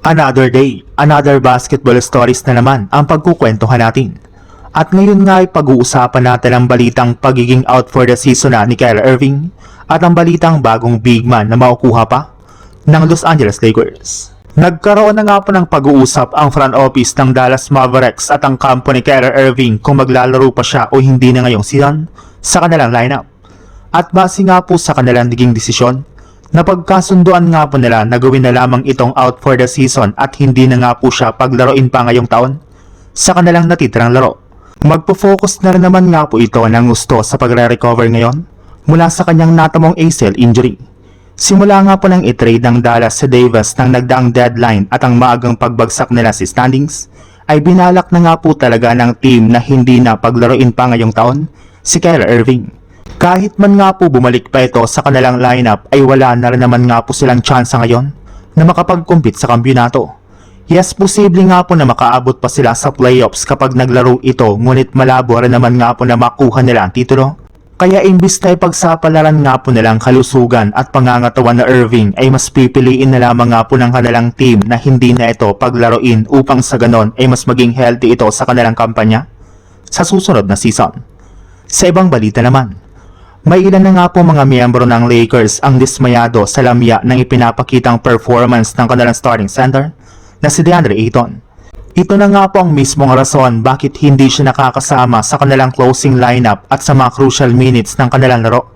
Another day, another basketball stories na naman ang pagkukwentuhan natin. At ngayon nga ay pag-uusapan natin ang balitang pagiging out for the season na ni Kyrie Irving at ang balitang bagong big man na makukuha pa ng Los Angeles Lakers. Nagkaroon na nga po ng pag-uusap ang front office ng Dallas Mavericks at ang kampo ni Kyrie Irving kung maglalaro pa siya o hindi na ngayong season sa kanilang lineup. At base nga po sa kanilang naging desisyon, napagkasunduan nga po nila na gawin na lamang itong out for the season at hindi na nga po siya paglaruin pa ngayong taon sa kanilang natitirang laro. Magpo-focus na rin naman nga po ito ng gusto sa pagre-recover ngayon mula sa kanyang natamong ACL injury. Simula nga po nang i-trade ng Dallas si Davis ng nagdaang deadline at ang maagang pagbagsak nila si standings, ay binalak na nga po talaga ng team na hindi na paglaruin pa ngayong taon si Kyrie Irving. Kahit man nga po bumalik pa ito sa kanilang lineup ay wala na rin naman nga po silang tsansa ngayon na makapag-compete sa kampyonato. Yes, posible nga po na makaabot pa sila sa playoffs kapag naglaro ito, ngunit malabo rin naman nga po na makuha nila ang titulo. Kaya imbis na ipagsapalaran nga po nilang kalusugan at pangangatawan na Irving ay mas pipiliin na lamang nga po ng kanilang team na hindi na ito paglaruin upang sa ganon ay mas maging healthy ito sa kanilang kampanya sa susunod na season. Sa ibang balita naman, may ilan na nga po mga miyembro ng Lakers ang dismayado sa lamya ng ipinapakitang performance ng kanilang starting center na si DeAndre Ayton. Ito na nga po ang mismong rason bakit hindi siya nakakasama sa kanilang closing lineup at sa mga crucial minutes ng kanilang laro.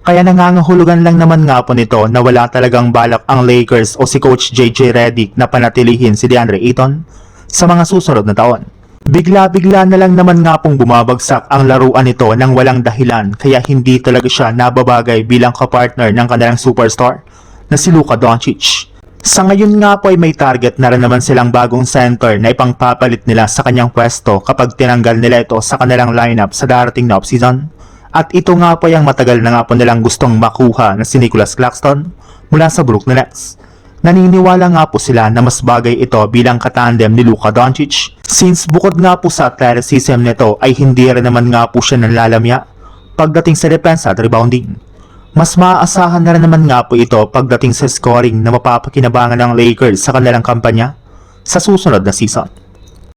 Kaya nangangahulugan lang naman nga po nito na wala talagang balak ang Lakers o si Coach JJ Redick na panatilihin si DeAndre Ayton sa mga susunod na taon. Bigla-bigla na lang naman nga pong bumabagsak ang laruan nito ng walang dahilan kaya hindi talaga siya nababagay bilang kapartner ng kanilang superstar na si Luka Doncic. Sa ngayon nga po ay may target na rin naman silang bagong center na ipangpapalit nila sa kanyang pwesto kapag tinanggal nila ito sa kanilang lineup sa darating na offseason. At ito nga po yung matagal na nga po nilang gustong makuha na si Nicholas Claxton mula sa Brooklyn Nets. Naniniwala nga po sila na mas bagay ito bilang katandem ni Luka Doncic since bukod nga po sa athleticism nito ay hindi rin naman nga po siya nanlalamya pagdating sa depensa at rebounding. Mas maaasahan na rin naman nga po ito pagdating sa scoring na mapapakinabangan ng Lakers sa kanilang kampanya sa susunod na season.